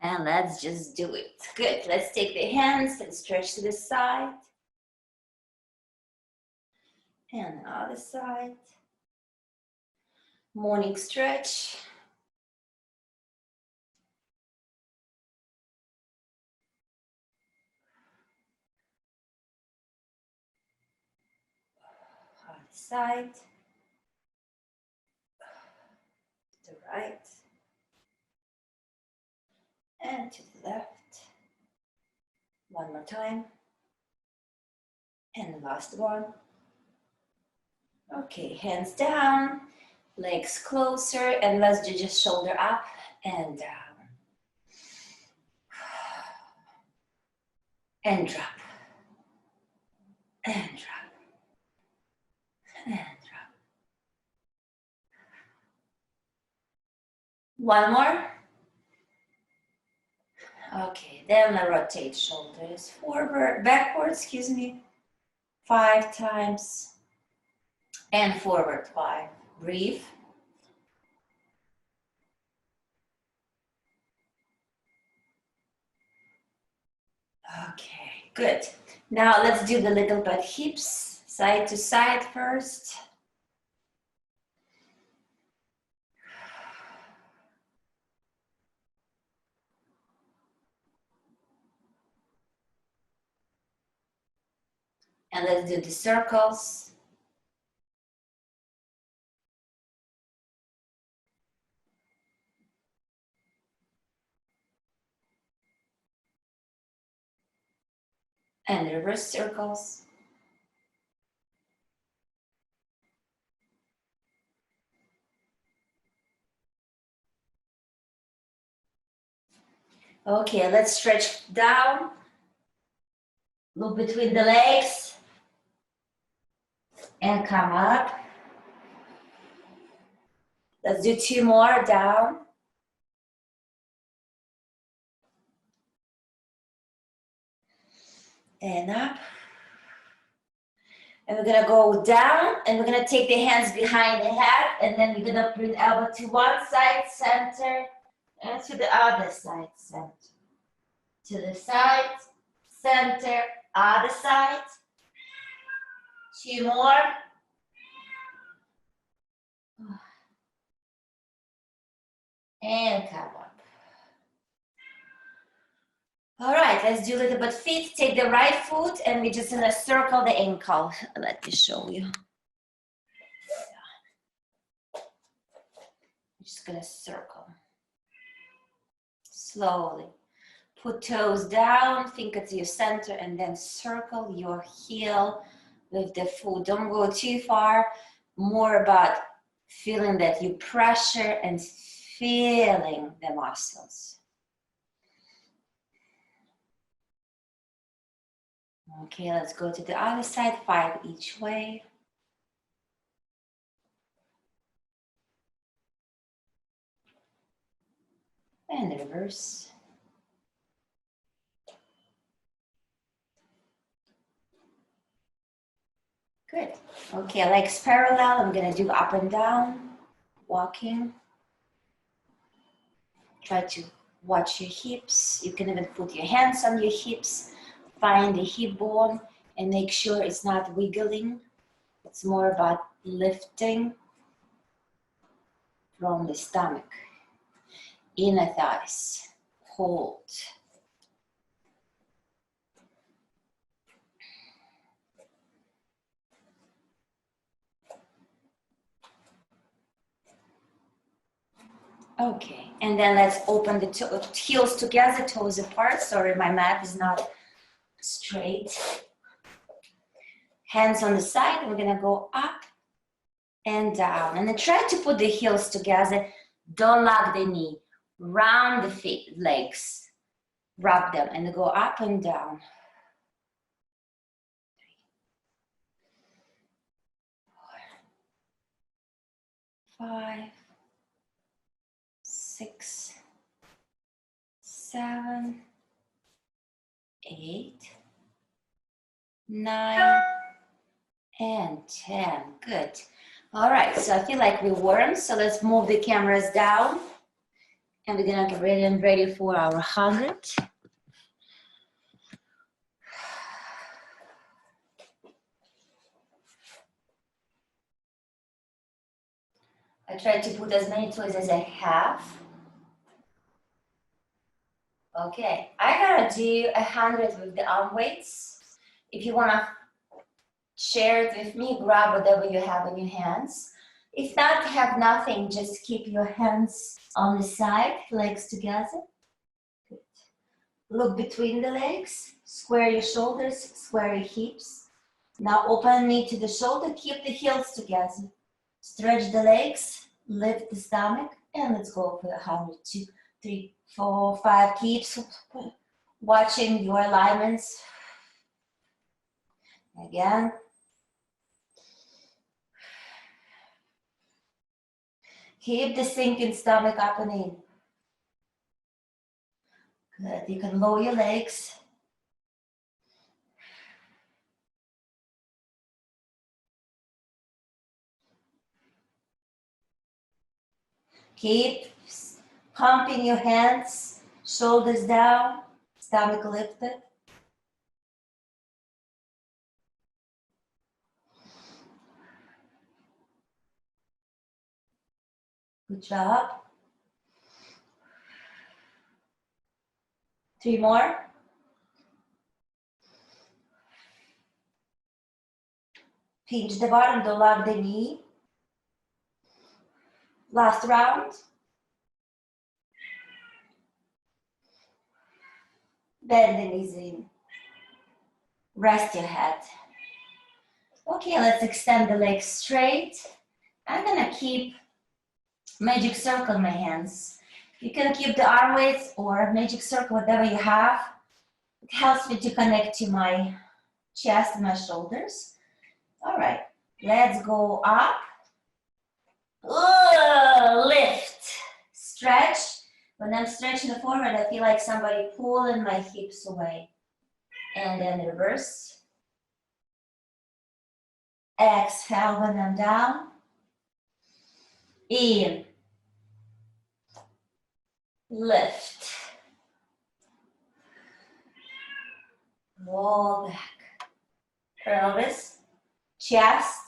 And let's just do it. Good. Let's take the hands and stretch to the side. And the other side. Morning stretch. Other side. To the right. And to the left. One more time. And the last one. Okay, hands down, legs closer, and let's do just shoulder up and down. And drop. And drop. And drop. One more. Okay, then I rotate shoulders forward, backwards, 5 times. And forward 5. Breathe. Okay, good. Now let's do the little bit hips, side to side first. And let's do the circles. And reverse circles. Okay, let's stretch down. Look between the legs. And come up. Let's do 2 more, down. And up. And we're gonna go down, and we're gonna take the hands behind the head, and then we're gonna bring elbow to one side, center, and to the other side, center. To the side, center, other side. 2 more. And come up. All right, let's do a little bit feet. Take the right foot and we're just gonna circle the ankle. Let me show you. I'm just gonna circle. Slowly. Put toes down, finger to your center, and then circle your heel with the foot. Don't go too far. More about feeling that you pressure and feeling the muscles. Okay, let's go to the other side, 5 each way. And reverse. Good. Okay, legs parallel. I'm gonna do up and down, walking. Try to watch your hips. You can even put your hands on your hips. Find the hip bone and make sure it's not wiggling. It's more about lifting from the stomach. Inner thighs. Hold. Okay, and then let's open the heels together, toes apart. Sorry, my mat is not straight. Hands on the side, we're gonna go up and down. And then try to put the heels together. Don't lock the knee. Round the feet, legs. Wrap them and go up and down. 3, 4, 5, 6, 7, 8, 9, and 10. Good. All right, so I feel like we're warm, so let's move the cameras down And we're gonna get ready for our 100. I try to put as many toys as I have. Okay, I gotta do 100 with the arm weights. If you wanna share it with me, grab whatever you have in your hands. If not, have nothing, just keep your hands on the side, legs together. Good. Look between the legs, square your shoulders, square your hips. Now open knee to the shoulder, keep the heels together. Stretch the legs, lift the stomach, and let's go for 100, 2, 3, 4, 5. Keep watching your alignments. Again. Keep the sinking stomach up and in. Good. You can lower your legs. Keep pumping your hands, shoulders down, stomach lifted. Good job. 3 more. Pinch the bottom, don't lock the knee. Last round. Bend the knees in. Rest your head. Okay, let's extend the legs straight. I'm gonna keep magic circle in my hands. You can keep the arm weights or magic circle, whatever you have. It helps me to connect to my chest and my shoulders. All right, let's go up. Lift, stretch. When I'm stretching the forward, I feel like somebody pulling my hips away. And then reverse. Exhale when I'm down. In. Lift. Roll back. Pelvis, chest.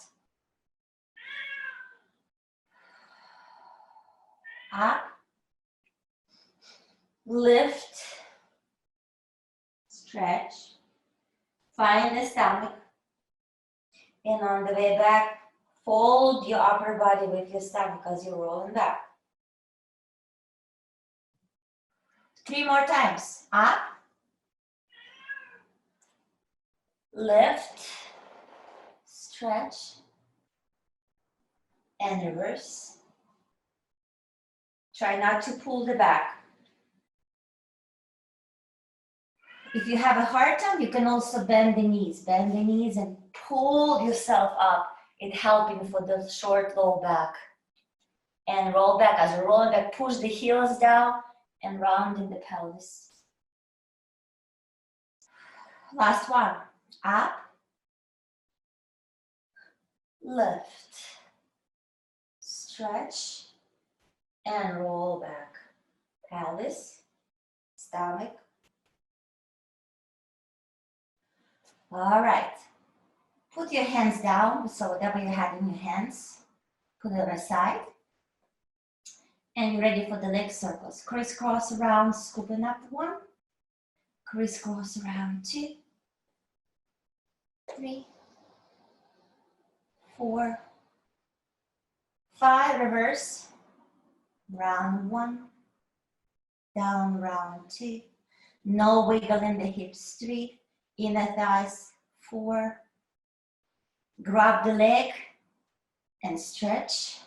Up. Lift. Stretch. Find the stomach. And on the way back, fold your upper body with your stomach as you're rolling back. 3 more times. Up. Lift. Stretch. And reverse. Try not to pull the back. If you have a hard time, you can also bend the knees. Bend the knees and pull yourself up. It's helping for the short low back. And roll back. As you're rolling back, push the heels down and round in the pelvis. Last one. Up. Lift. Stretch. And roll back. Pelvis. Stomach. All right. Put your hands down, so whatever you have in your hands, put it on the side. And you're ready for the leg circles. Crisscross around, scooping up 1. Crisscross around 2. 3. 4. 5. Reverse. Round 1. Down round 2. No wiggle in the hips. 3. Inner thighs. 4. Grab the leg and stretch.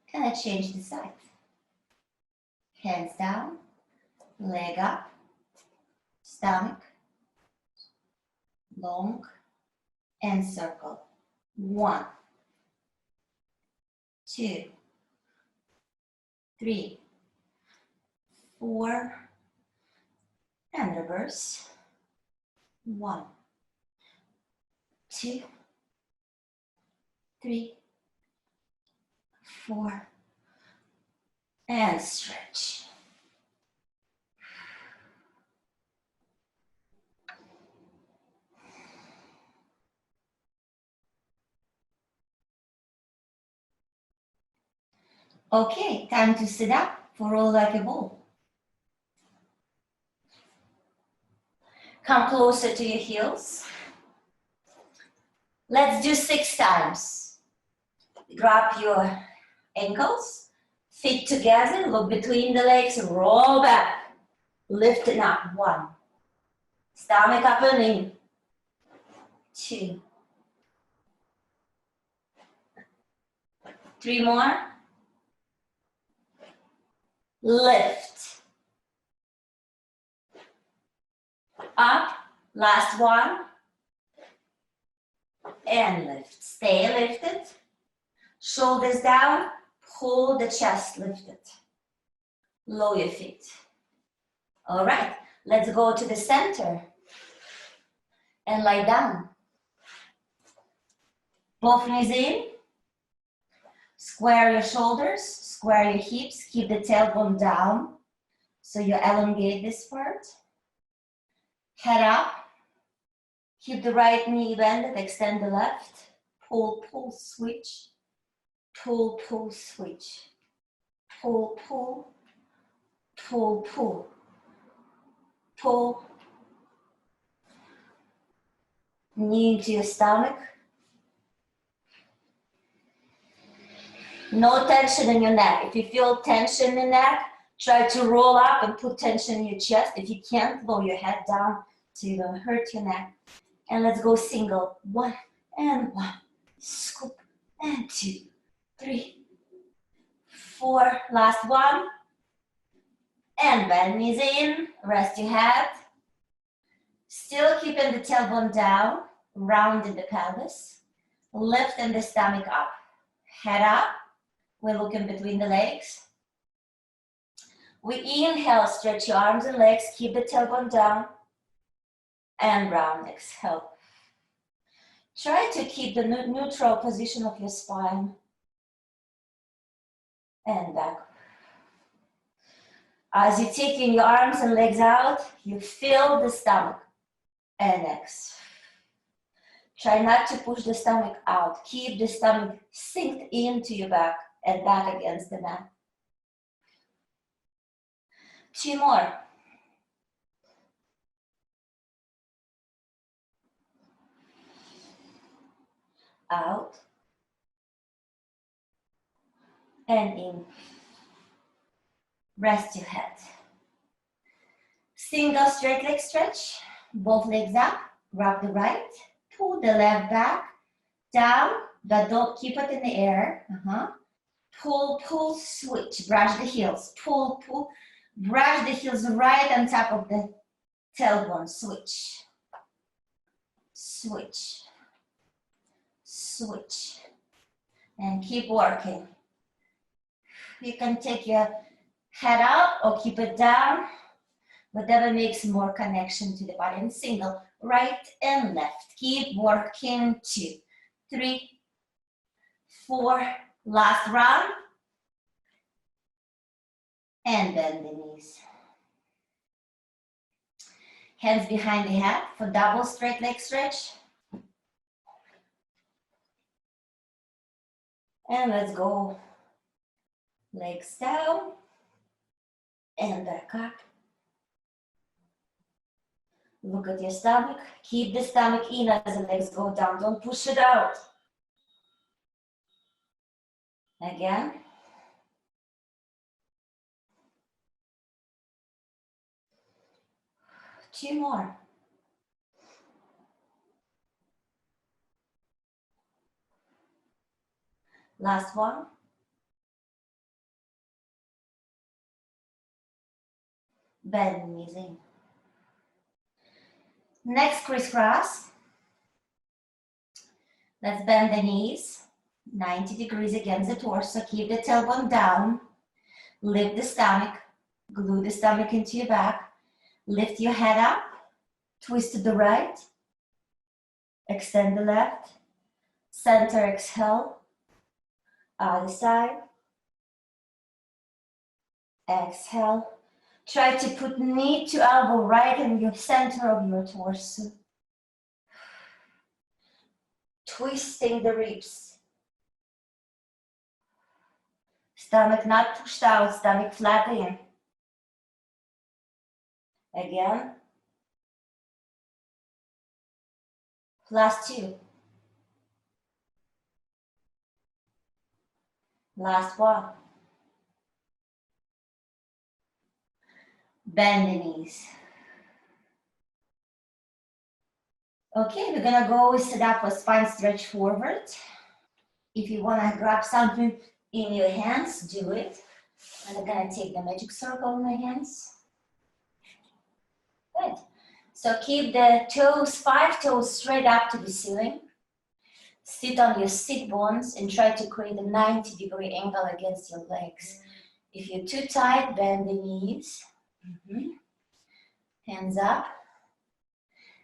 Can I change the side? Hands down, leg up, stomach, long, and circle. 1, 2, 3, 4, and reverse. 1, 2, 3, 4, and stretch. Okay, time to sit up for roll like a ball. Come closer to your heels. Let's do 6 times. Grab your ankles, feet together, look between the legs, roll back, lifting up. 1, stomach up and in. 2, 3 more. Lift. Up, last one. And lift. Stay lifted. Shoulders down, hold the chest lifted. Lower your feet. All right, let's go to the center and lie down. Both knees in. Square your shoulders, square your hips, keep the tailbone down so you elongate this part. Head up. Keep the right knee bended, extend the left. Pull, pull, switch. Pull, pull, switch. Pull, pull. Pull, pull. Pull. Knee to your stomach. No tension in your neck. If you feel tension in the neck, try to roll up and put tension in your chest. If you can't, lower your head down so you don't hurt your neck. And let's go single. 1 and 1. Scoop and 2, 3, 4. Last one. And bend knees in. Rest your head. Still keeping the tailbone down. Rounding the pelvis. Lifting the stomach up. Head up. We're looking between the legs. We inhale, stretch your arms and legs. Keep the tailbone down. And round, exhale. Try to keep the neutral position of your spine. And back. As you're taking your arms and legs out, you feel the stomach. And exhale. Try not to push the stomach out. Keep the stomach synced into your back and back against the mat. 2 more. Out and in. Rest your head. Single straight leg stretch. Both legs up. Grab the right. Pull the left back. Down, but don't keep it in the air. Pull, pull, switch. Brush the heels. Pull, pull. Brush the heels right on top of the tailbone. Switch. Switch. Switch. And keep working. You can take your head up or keep it down. Whatever makes more connection to the body. And single, right and left. Keep working. 2, 3, 4. Last round. And bend the knees. Hands behind the head for double straight leg stretch. And let's go. Legs down. And back up. Look at your stomach. Keep the stomach in as the legs go down. Don't push it out. Again. Two more. Last one. Bend knees in. Next crisscross. Let's bend the knees 90 degrees against the torso. Keep the tailbone down. Lift the stomach. Glue the stomach into your back. Lift your head up. Twist to the right. Extend the left. Center, exhale. Other side. Exhale. Try to put knee to elbow right in your center of your torso. Twisting the ribs. Stomach not pushed out, stomach flat in. Again. Last two. Last one. Bend the knees. Okay, we're gonna go sit up for spine stretch forward. If you wanna grab something in your hands, do it. I'm gonna take the magic circle in my hands. Good. So keep the toes, 5 toes straight up to the ceiling. Sit on your sit bones and try to create a 90-degree angle against your legs. If you're too tight, bend the knees. Hands up.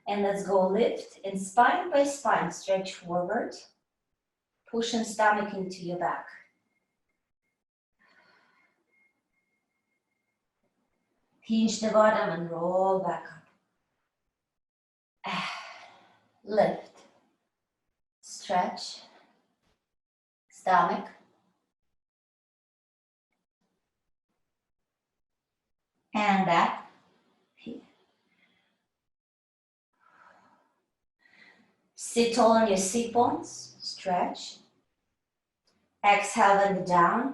And let's go lift and spine by spine, stretch forward. Pushing stomach into your back. Pinch the bottom and roll back up. Lift. Stretch. Stomach. And back. Sit tall on your sit bones. Stretch. Exhale, bend down.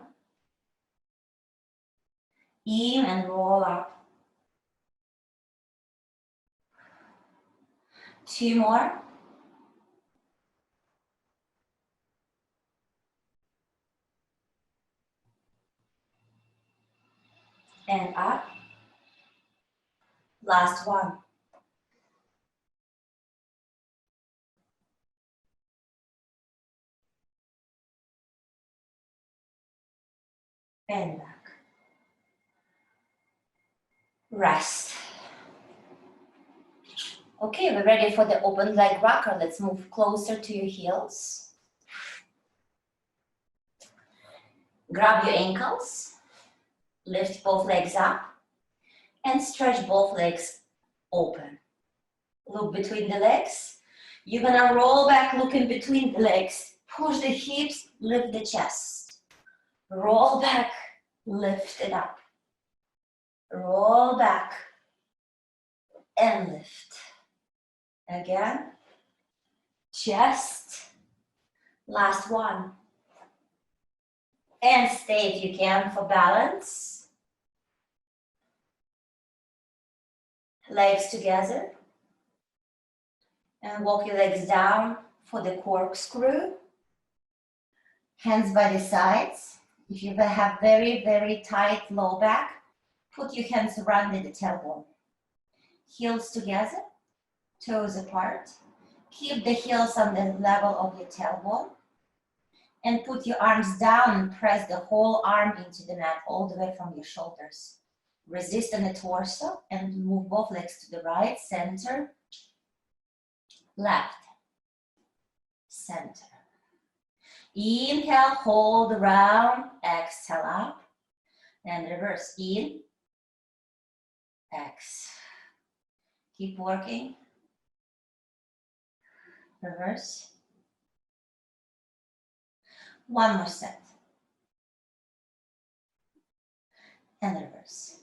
In and roll up. 2 more. And up. Last one. And back. Rest. Okay, we're ready for the open leg rocker. Let's move closer to your heels. Grab your ankles. Lift both legs up. And stretch both legs open. Look between the legs. You're gonna roll back, look in between the legs. Push the hips, lift the chest. Roll back, lift it up. Roll back and lift. Again. Chest. Last one. And stay if you can for balance. Legs together. And walk your legs down for the corkscrew. Hands by the sides. If you have very, very tight low back, put your hands around the tailbone. Heels together, toes apart. Keep the heels on the level of your tailbone. And put your arms down and press the whole arm into the mat all the way from your shoulders. Resist on the torso and move both legs to the right, center, left, center. Inhale, hold around, exhale up, and reverse in, exhale. Keep working, reverse. One more set. And reverse.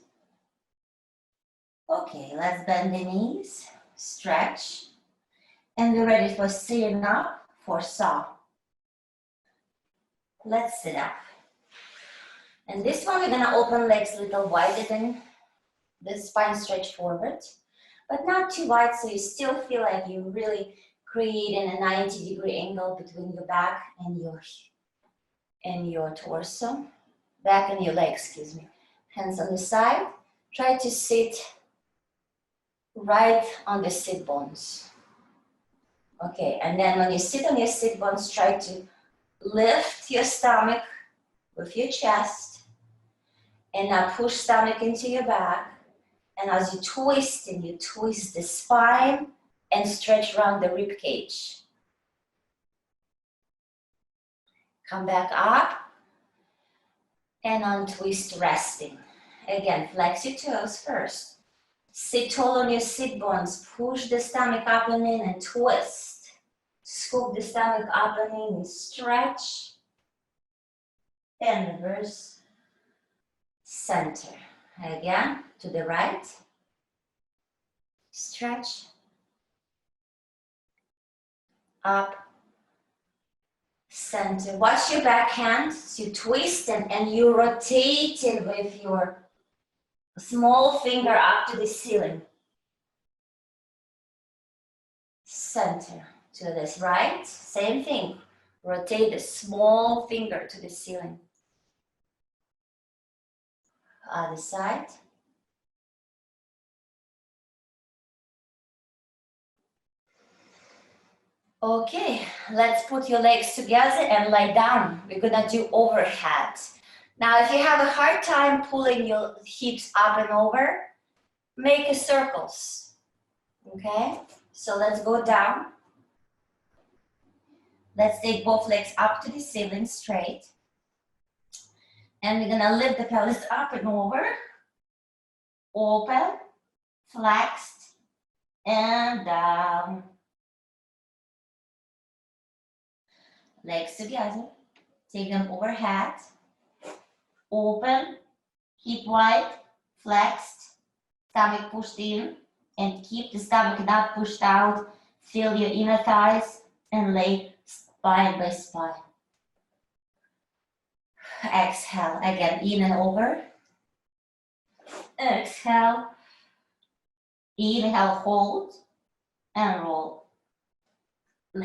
Okay, let's bend the knees, stretch, and we're ready for sitting up for saw. Let's sit up. And this one, we're gonna open legs a little wider than the spine stretch forward, but not too wide, so you still feel like you're really creating a 90-degree angle between your back and your torso. Back and your legs, excuse me. Hands on the side. Try to sit right on the sit bones. Okay, and then when you sit on your sit bones, try to lift your stomach with your chest. And now push stomach into your back. And as you twist the spine and stretch around the rib cage. Come back up and untwist, resting. Again, flex your toes first. Sit tall on your sit bones. Push the stomach up and in and twist. Scoop the stomach up and in and stretch. And reverse. Center. Again, to the right. Stretch. Up. Center. Watch your back hand. So you twist and you rotate it with your small finger up to the ceiling. Center. To this right. Same thing. Rotate the small finger to the ceiling. Other side. Okay, let's put your legs together and lie down. We're gonna do overhead. Now, if you have a hard time pulling your hips up and over, make a circles. Okay, so let's go down. Let's take both legs up to the ceiling straight. And we're gonna lift the pelvis up and over. Open, flexed, and down. Legs together, take them overhead, open, hip wide, flexed, stomach pushed in, and keep the stomach not pushed out. Feel your inner thighs and lay spine by spine. Exhale, again, in and over. Exhale, inhale, hold, and roll.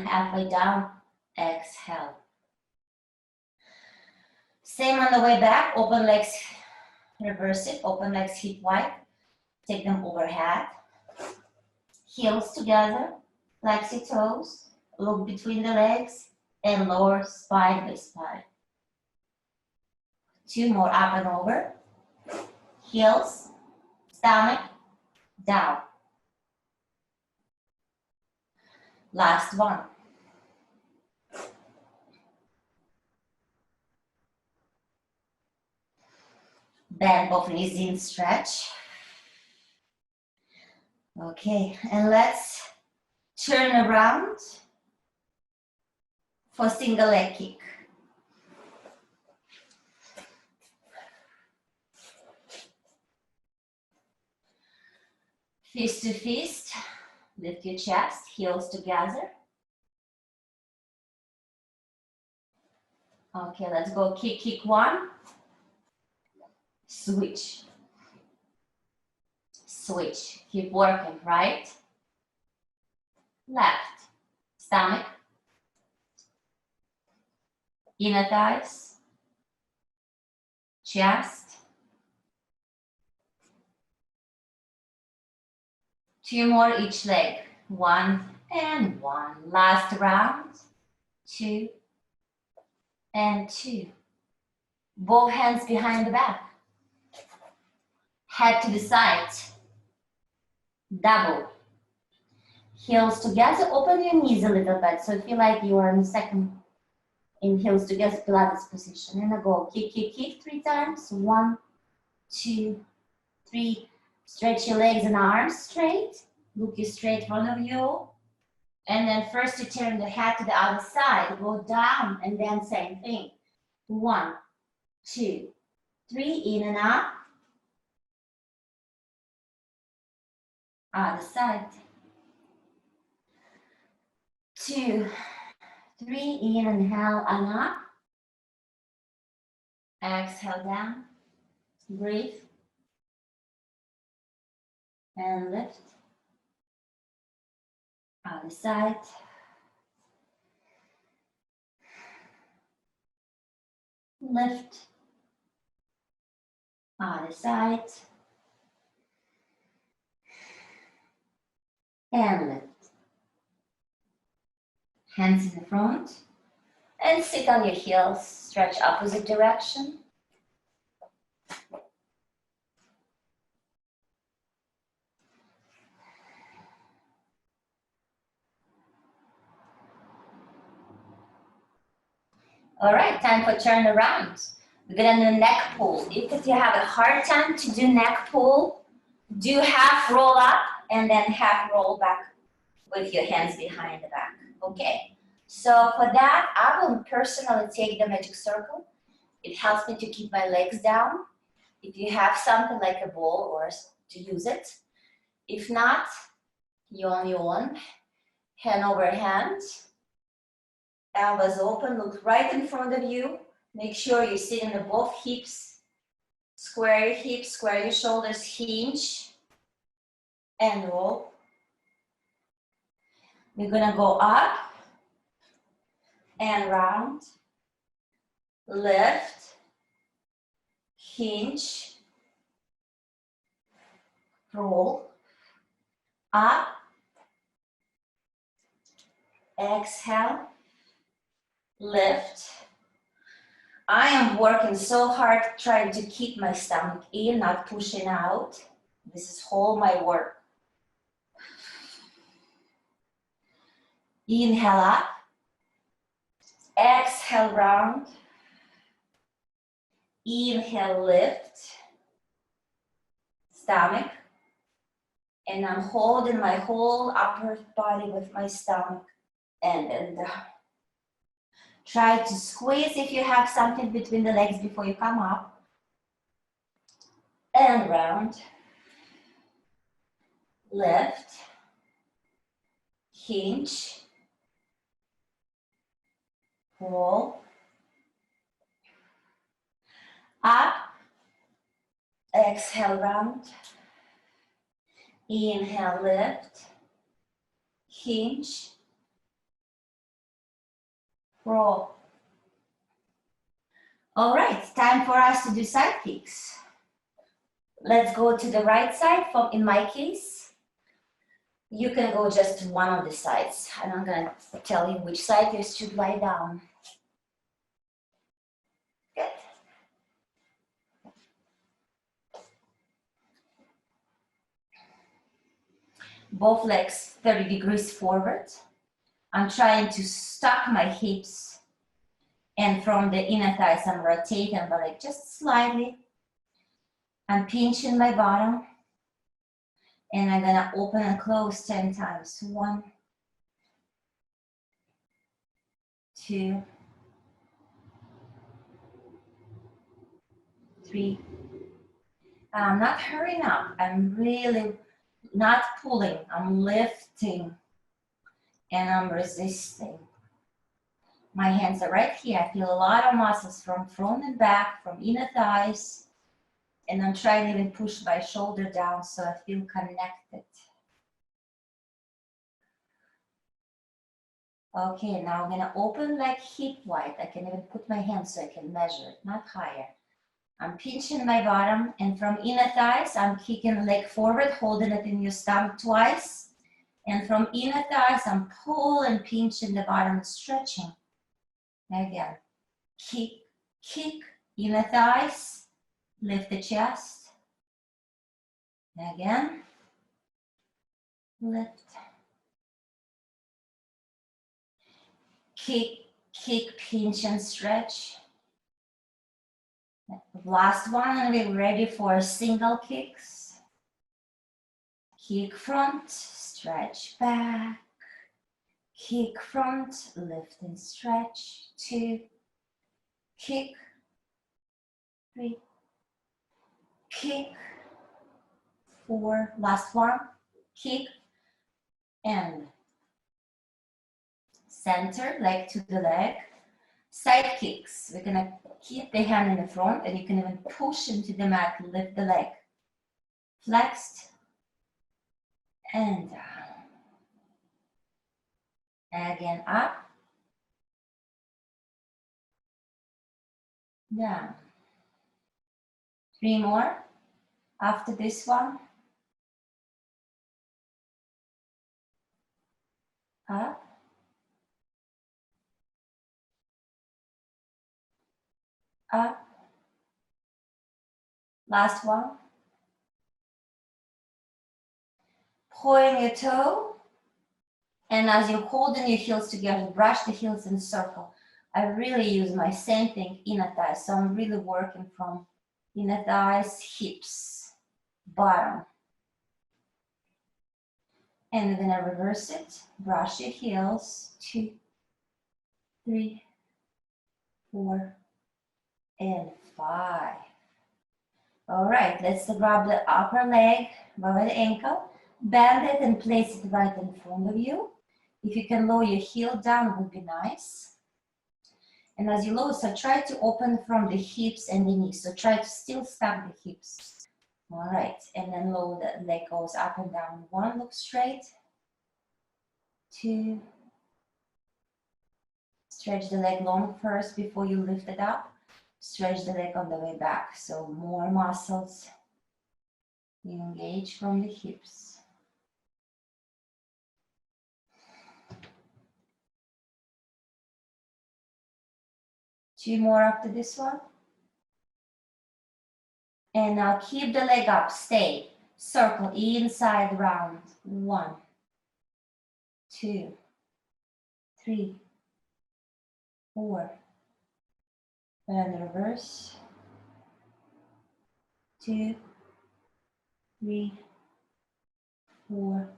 Halfway down. Exhale. Same on the way back. Open legs, reverse it. Open legs hip wide. Take them overhead. Heels together. Flex your toes. Look between the legs and lower spine by spine. 2 more up and over. Heels, stomach, down. Last one. Bend both knees in, stretch. Okay, and let's turn around for single leg kick. Fist to fist, lift your chest, heels together. Okay, let's go kick, kick one. Switch. Switch. Keep working. Right, left. Stomach. Inner thighs. Chest. 2 more each leg. 1 and 1. Last round. 2 and 2. Both hands behind the back. Head to the side. Double. Heels together. Open your knees a little bit. So feel like you are in the second in heels together Pilates position. And I go kick, kick, kick 3 times. 1, 2, 3. Stretch your legs and arms straight. Look you straight in front of you. And then first you turn the head to the other side. Go down and then same thing. 1, 2, 3. In and up. Other side. 2, 3. In, inhale and up. Exhale down. Breathe. And lift. Other side. Lift. Other side. And lift. Hands in the front. And sit on your heels. Stretch opposite direction. All right, time for turn around. We're gonna do neck pull. If you have a hard time to do neck pull, do half roll up and then half roll back with your hands behind the back. Okay, so for that, I will personally take the magic circle. It helps me to keep my legs down. If you have something like a ball or to use it. If not, yawn, hand over hand. Elbows open, look right in front of you. Make sure you're sitting on both hips. Square your hips, square your shoulders, hinge, and roll. We're gonna go up and round, lift, hinge, roll, up, exhale, lift. I am working so hard trying to keep my stomach in, not pushing out. This is all my work. Inhale up, exhale round, inhale lift, stomach, and I'm holding my whole upper body with my stomach and then down. Try to squeeze if you have something between the legs before you come up. And round. Lift. Hinge. Roll. Up. Exhale, round. Inhale, lift. Hinge. Roll. All right, time for us to do side kicks. Let's go to the right side. In my case, you can go just to one of the sides, and I'm gonna tell you which side you should lie down. Good. Both legs 30 degrees forward. I'm trying to stack my hips, and from the inner thighs, I'm rotating the leg just slightly. I'm pinching my bottom, and I'm gonna open and close 10 times. 1, 2, 3. I'm not hurrying up. I'm really not pulling. I'm lifting, and I'm resisting. My hands are right here. I feel a lot of muscles from front and back, from inner thighs. And I'm trying to even push my shoulder down so I feel connected. Okay, now I'm gonna open leg hip wide. I can even put my hands so I can measure it, not higher. I'm pinching my bottom, and from inner thighs, I'm kicking the leg forward, holding it in your stomach twice. And from inner thighs, I'm pulling, pinching the bottom, stretching. Again, kick, kick, inner thighs, lift the chest. Again, lift. Kick, kick, pinch and stretch. Last one, and we're ready for single kicks. Kick front, stretch back. Kick front, lift and stretch. 2, kick, 3, kick, 4, last one, kick, and center, leg to the leg. Side kicks, we're gonna keep the hand in the front, and you can even push into the mat, lift the leg. Flexed, and down. Again, up, down. 3 more after this one. Up, up. Last one. Point your toe, and as you're holding your heels together, brush the heels in a circle. I really use my same thing, inner thighs. So I'm really working from inner thighs, hips, bottom. And we're gonna reverse it. Brush your heels. 2, 3, 4, and 5. All right, let's grab the upper leg by the ankle. Bend it and place it right in front of you. If you can lower your heel down, it would be nice. And as you lower, so try to open from the hips and the knees. So try to still stack the hips. All right, and then lower the leg goes up and down. 1, look straight. 2, stretch the leg long first before you lift it up. Stretch the leg on the way back. So more muscles. You engage from the hips. 2 more after this one. And now keep the leg up, stay. Circle inside round. 1, 2, 3, 4. And reverse. 2, 3, 4.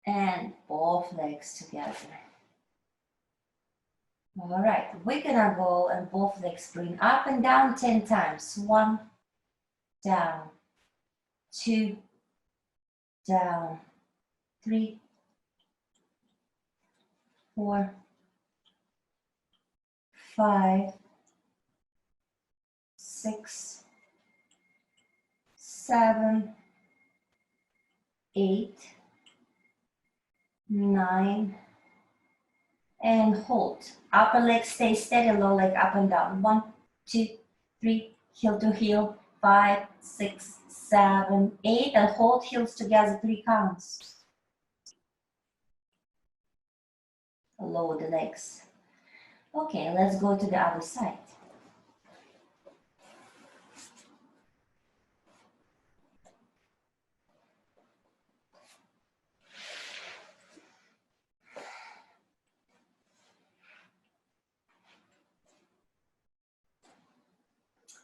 And both legs together. All right, we're gonna go and both legs bring up and down 10 times. 1, down, 2, down, 3, 4, 5, 6, 7, 8, 9, and hold. Upper leg stay steady, lower leg up and down. 1, 2, 3, heel to heel. 5, 6, 7, 8, and hold heels together 3 counts. Lower the legs. Okay, let's go to the other side.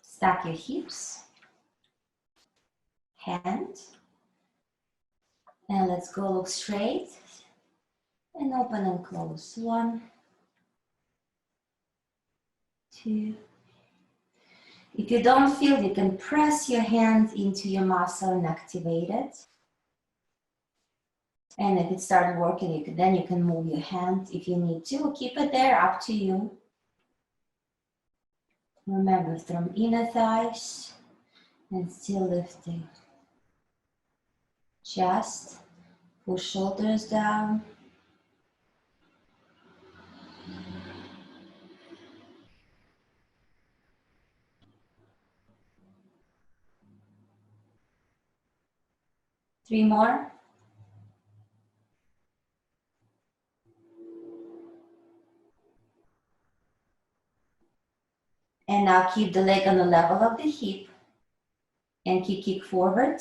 Stack your hips, hand, and let's go look straight and open and close. 1, 2. If you don't feel, you can press your hand into your muscle and activate it. And if it started working, then you can move your hand if you need to. Keep it there, up to you. Remember, from inner thighs and still lifting. Chest, push shoulders down. Three more. And now keep the leg on the level of the hip and kick forward.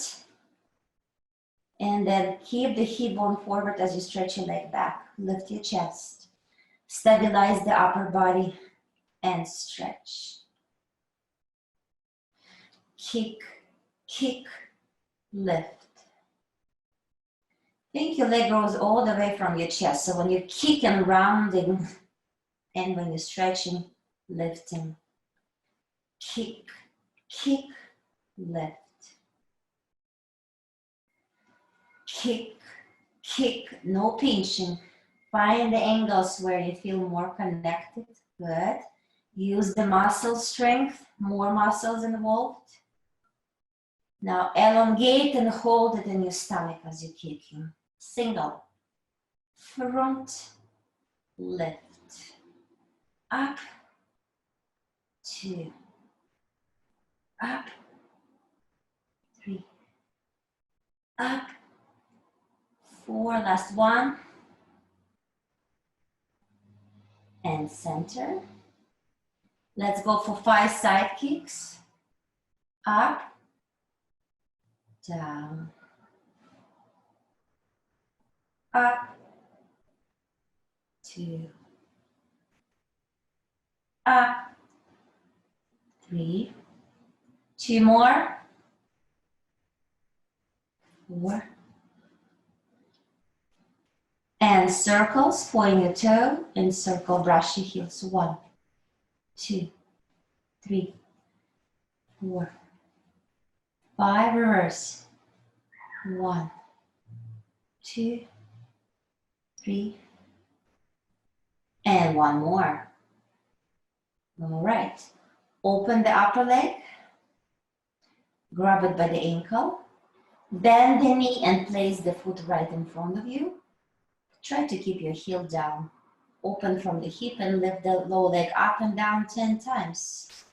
And then keep the hip bone forward as you stretch your leg back. Lift your chest. Stabilize the upper body and stretch. Kick, kick, lift. Think your leg goes all the way from your chest. So when you're kicking, rounding, and when you're stretching, lifting. Kick, kick, lift. Kick, kick, no pinching. Find the angles where you feel more connected. Good. Use the muscle strength, more muscles involved. Now elongate and hold it in your stomach as you're kicking. Single. Front, lift. Up, 2. Up, 3. Up, 4. Last one. And center. Let's go for 5 side kicks. Up, down, up, 2, up, 3, 2 more, 4, and circles, point your toe, and circle, brush your heels, 1, 2, 3, 4, 5, reverse, 1, 2, 3, and 1 more. All right, open the upper leg, grab it by the ankle, bend the knee and place the foot right in front of you. Try to keep your heel down. Open from the hip and lift the lower leg up and down 10 times.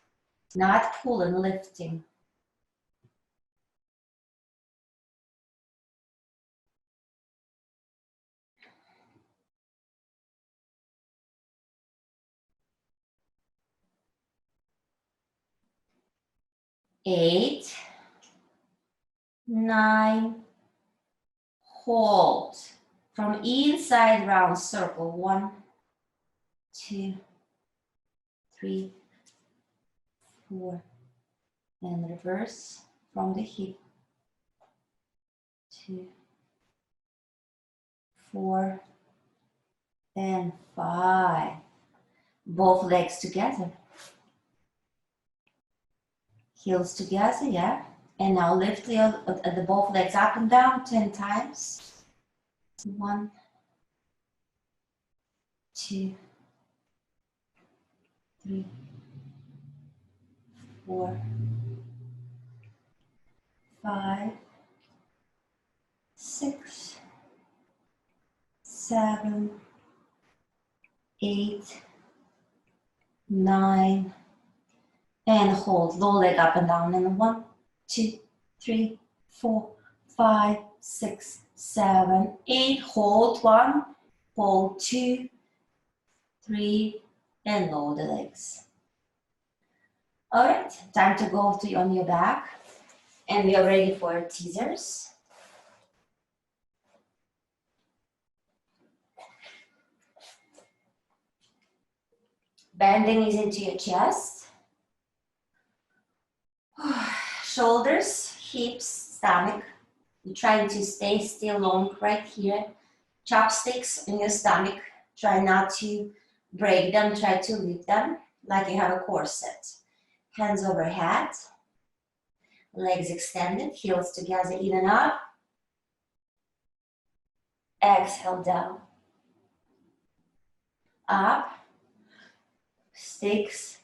Not pulling, lifting. Eight, 9, hold. From inside round circle, 1, 2, 3, 4, and reverse from the hip, 2, 4, and 5. Both legs together. Heels together, yeah. And now lift the both legs up and down 10 times. 1, 2, 3, 4, 5, 6, 7, 8, 9, and hold. Low leg up and down. And 1, 2, 3, 4, 5, 6, 7, 8. Hold 1, hold 2, 3, and lower the legs. All right, time to go on your back. And we are ready for teasers. Bend the knees into your chest. Shoulders, hips, stomach. You're trying to stay still long right here. Chopsticks in your stomach. Try not to break them. Try to lift them like you have a corset. Hands overhead. Legs extended. Heels together, in and up. Exhale down. Up. Sticks.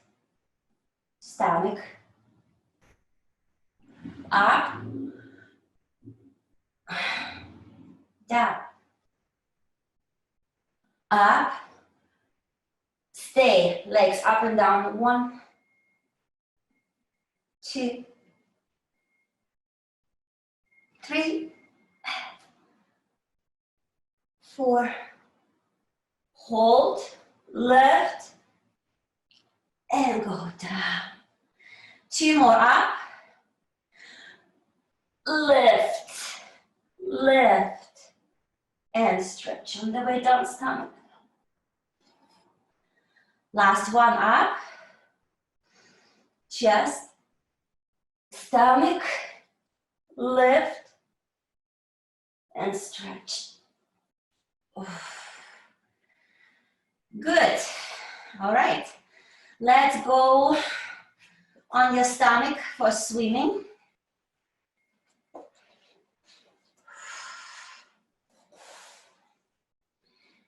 Stomach. Up. Down. Up. Stay. Legs up and down. 1, 2, 3, 4. Hold. Lift. And go down. 2 more up. Lift. Lift. And stretch on the way down, stomach. Last one up. Chest. Stomach. Lift. And stretch. Good. All right. Let's go on your stomach for swimming.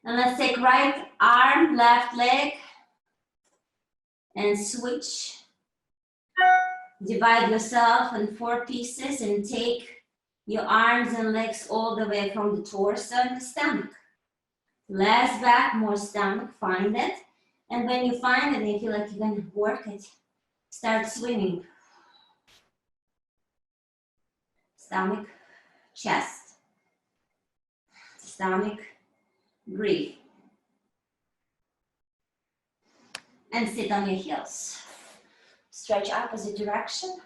And let's take right arm, left leg, and switch. Divide yourself in 4 pieces and take your arms and legs all the way from the torso and the stomach. Less back, more stomach, find it. And when you find it and you feel like you can work it, start swimming. Stomach, chest. Stomach, breathe. And sit on your heels. Stretch opposite direction.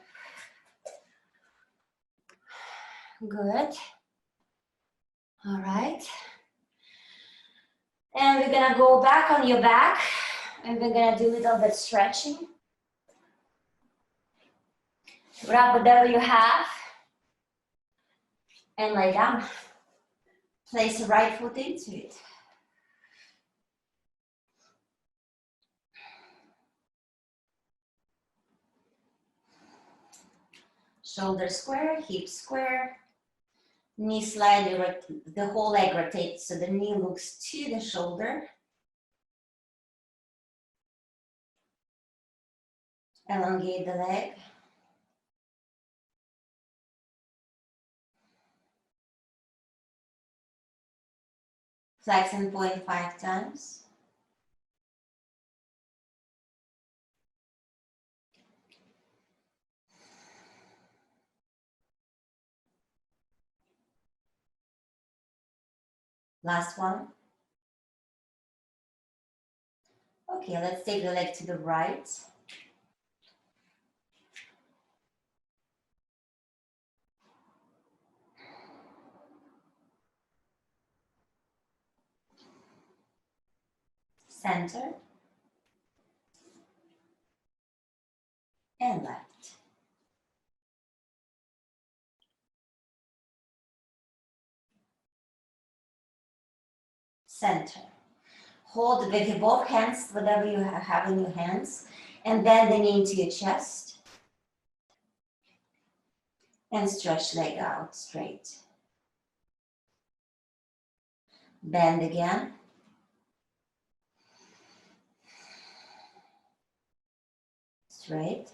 Good. All right. And we're gonna go back on your back And we're gonna do a little bit stretching. Grab whatever you have and lay down. Place the right foot into it. Shoulder square, hip square. Knee slightly, the whole leg rotates so the knee looks to the shoulder. Elongate the leg. Flex and point 5 times. Last one. Okay, let's take the leg to the right. Center. And left. Center. Hold with both hands, whatever you have in your hands, and bend the knee into your chest. And stretch leg out straight. Bend again. Straight.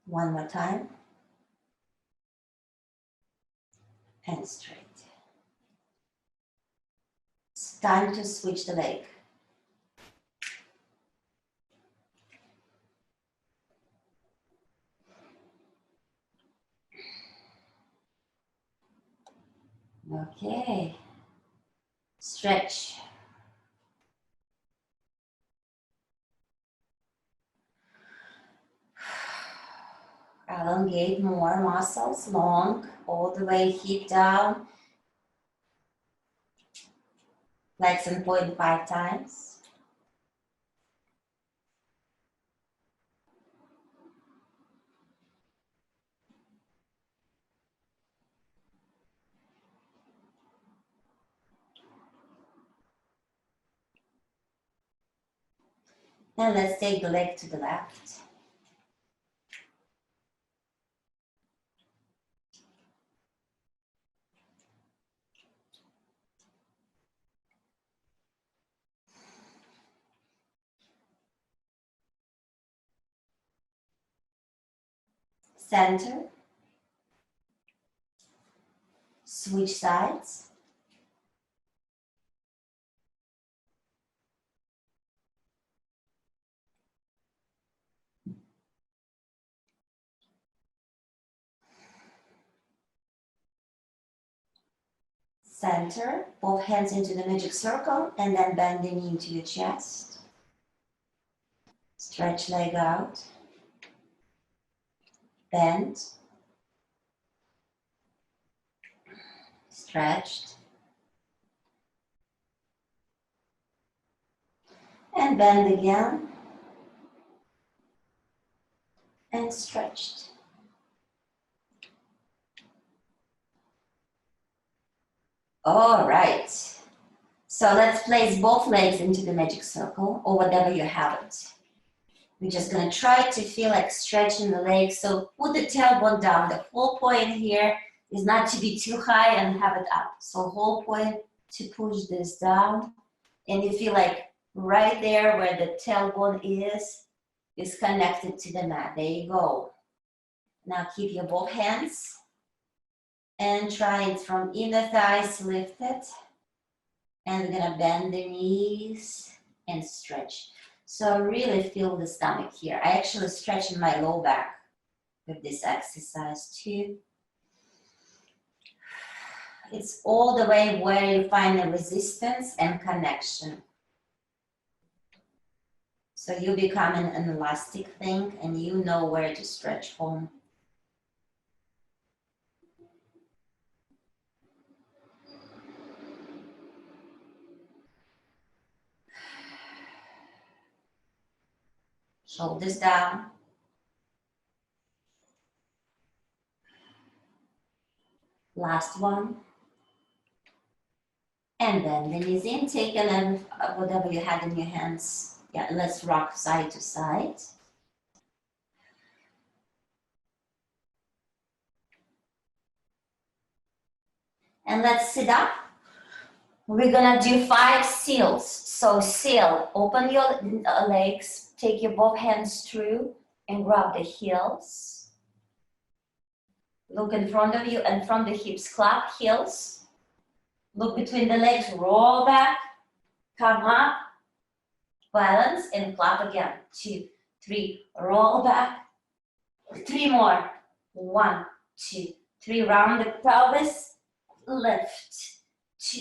One more time. And straight. It's time to switch the leg. Okay. Stretch. Elongate more muscles, long, all the way, hip down. Flex and point 5 times. And let's take the leg to the left. Center. Switch sides. Center, both hands into the magic circle, and then bend the knee into your chest. Stretch leg out. Bend. Stretched. And bend again. And stretched. All right. So let's place both legs into the magic circle or whatever you have it. We're just gonna try to feel like stretching the legs. So put the tailbone down. The whole point here is not to be too high and have it up. So whole point to push this down. And you feel like right there where the tailbone is connected to the mat. There you go. Now keep your both hands and try it from inner thighs lifted. And we're gonna bend the knees and stretch. So really feel the stomach here. I actually stretch in my low back with this exercise too. It's all the way where you find the resistance and connection. So you become an elastic thing and you know where to stretch home. Shoulders down. Last one. And then the knees in, take a leg, whatever you had in your hands. Yeah, let's rock side to side. And let's sit up. We're gonna do 5 seals. So seal, open your legs, take your both hands through and grab the heels. Look in front of you and from the hips, clap heels. Look between the legs, roll back, come up, balance and clap again. 2, 3, roll back. 3 more. 1, 2, 3, round the pelvis, lift.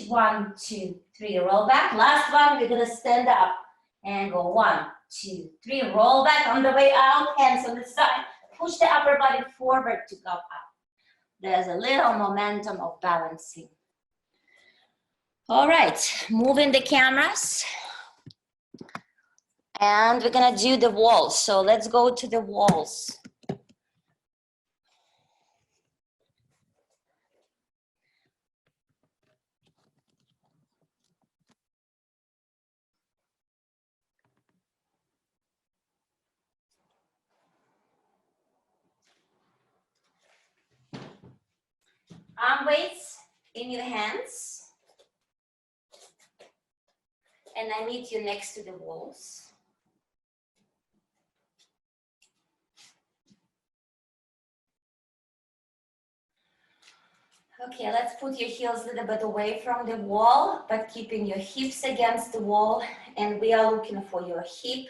1, 2, 3, roll back. Last one, we're gonna stand up and go 1, 2, 3, roll back on the way out, hands on the side. Push the upper body forward to go up. There's a little momentum of balancing. All right, moving the cameras. And we're gonna do the walls. So let's go to the walls. Arm weights in your hands. And I meet you next to the walls. Okay, let's put your heels a little bit away from the wall, but keeping your hips against the wall. And we are looking for your hip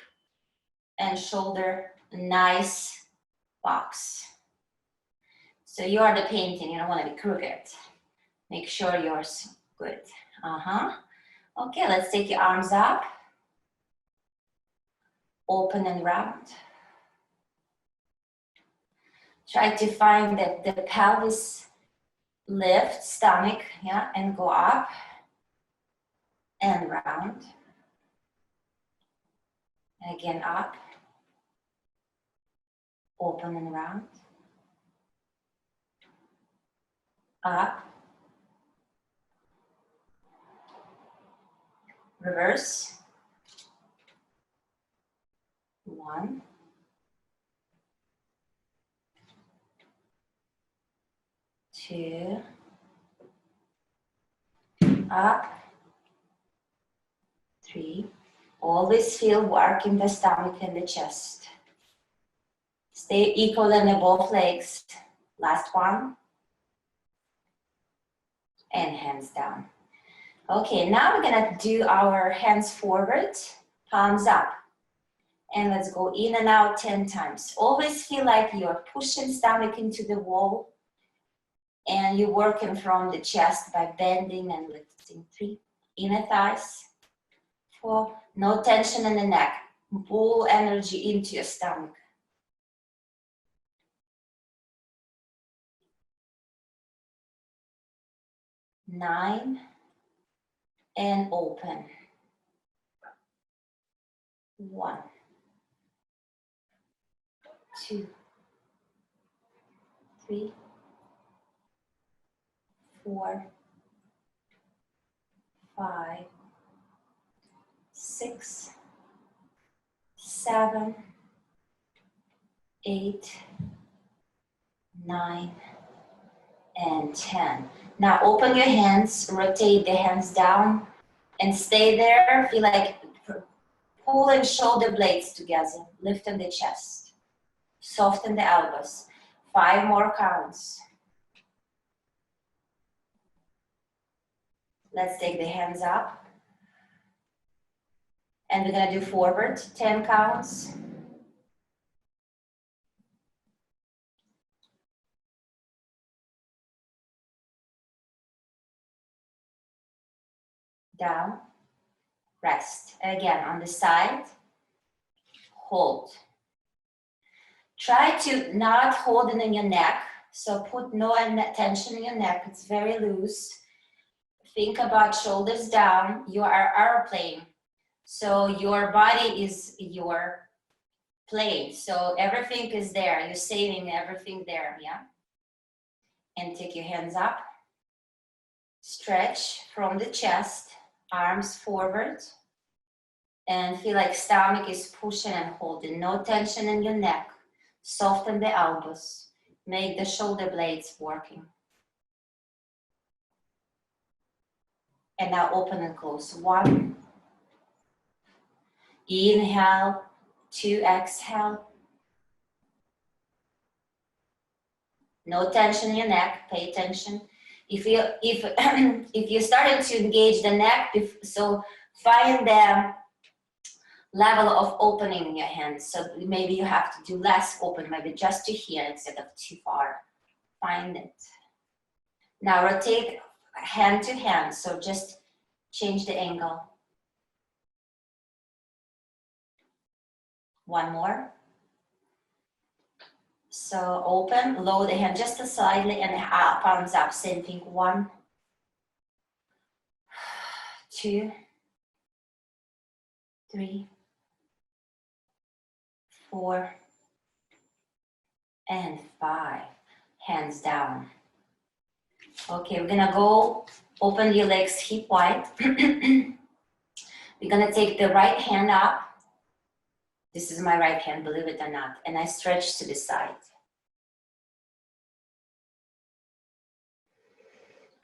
and shoulder nice box. So you are the painting, you don't want to be crooked. Make sure yours good. Okay, let's take your arms up. Open and round. Try to find that the pelvis lift, stomach, yeah, and go up and round. And again, up. Open and round. Up. Reverse. 1. 2. Up. 3. Always feel work in the stomach and the chest. Stay equal in the both legs. Last one. And hands down. Okay, now we're gonna do our hands forward, palms up. And let's go in and out 10 times. Always feel like you're pushing stomach into the wall and you're working from the chest by bending and lifting. 3, inner thighs. 4, no tension in the neck. Pull energy into your stomach. 9, and open. 1, 2, 3, 4, 5, 6, 7, 8, 9, and 10. Now open your hands, rotate the hands down, and stay there. Feel like pulling shoulder blades together, lifting the chest, soften the elbows. 5 more counts. Let's take the hands up. And we're gonna do forward, 10 counts. Down, rest. Again, on the side, hold. Try to not hold it in your neck, so put no tension in your neck, it's very loose. Think about shoulders down, you are airplane. So your body is your plane. So everything is there. You're saving everything there, yeah? And take your hands up. Stretch from the chest, arms forward. And feel like stomach is pushing and holding. No tension in your neck. Soften the elbows. Make the shoulder blades working. And now open and close. 1. Inhale. 2, exhale. No tension in your neck. Pay attention. If you're starting to engage the neck, so find the level of opening in your hands. So maybe you have to do less open, maybe just to here instead of too far. Find it. Now rotate hand to hand. So just change the angle. 1 more. So open, lower the hand just slightly and palms up. Same thing. 1, 2, 3, 4, and 5. Hands down. Okay, we're gonna go open your legs hip wide. We're gonna take the right hand up. This is my right hand, believe it or not. And I stretch to the side.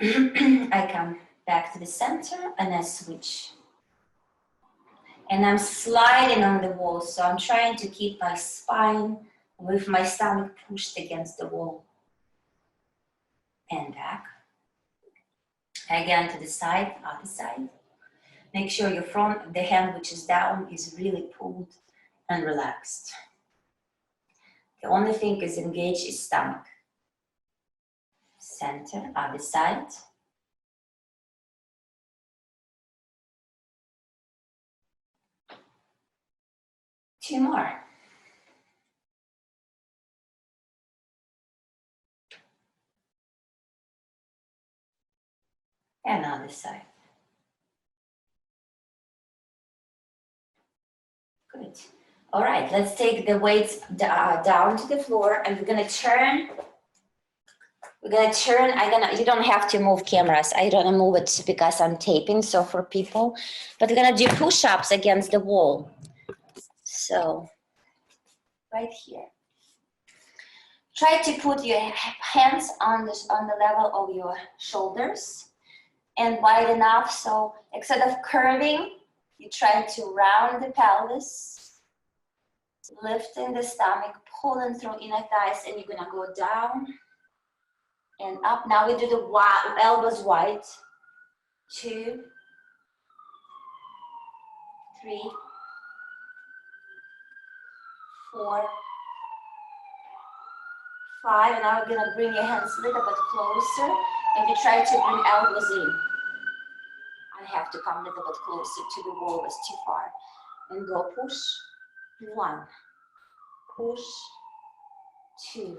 I come back to the center and I switch. And I'm sliding on the wall. So I'm trying to keep my spine with my stomach pushed against the wall. And back. Again to the side, other side. Make sure your front, the hand which is down is really pulled and relaxed. The only thing is engaged is stomach. Center, other side. Two more. And other side. Good. All right, let's take the weights down to the floor and we're gonna turn. You don't have to move cameras. I don't move it because I'm taping, so for people. But we're gonna do push-ups against the wall. So, right here. Try to put your hands on the level of your shoulders and wide enough so instead of curving, you try to round the pelvis, lifting the stomach, pulling through inner thighs, and you're gonna go down and up. Now we do the elbows wide. 2, 3, 4, 5. And now we're gonna bring your hands a little bit closer and you try to bring elbows in. I have to come a little bit closer to the wall, it's too far. And go push. 1, push, 2,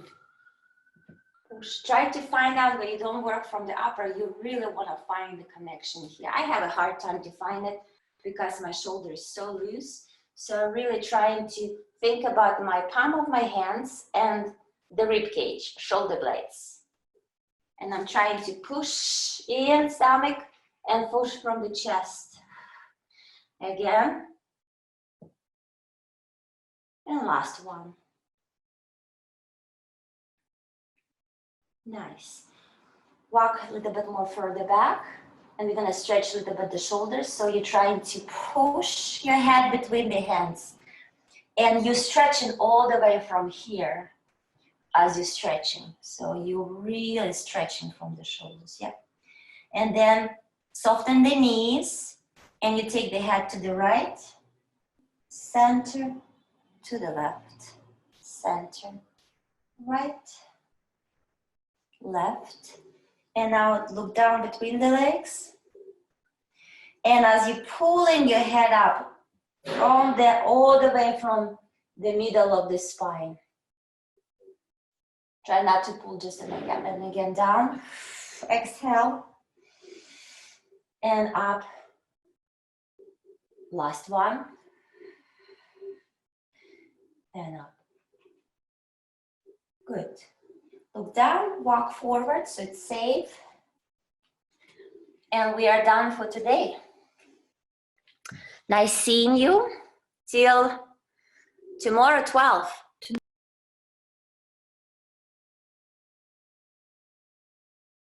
push. Try to find out where you don't work from the upper. You really want to find the connection here. I have a hard time to find it because my shoulder is so loose. So I'm really trying to think about my palm of my hands and the rib cage, shoulder blades. And I'm trying to push in stomach and push from the chest. Again. And last one. Nice. Walk a little bit more further back. And we're gonna stretch a little bit the shoulders. So you're trying to push your head between the hands. And you're stretching all the way from here as you're stretching. So you're really stretching from the shoulders, yeah. And then soften the knees. And you take the head to the right, center, to the left, center, right, left. And now look down between the legs. And as you're pulling your head up from all the way from the middle of the spine. Try not to pull just and again down. Exhale. And up. Last one. and up. Good. Look down, walk forward so it's safe. And we are done for today. Nice seeing you. Till tomorrow, 12.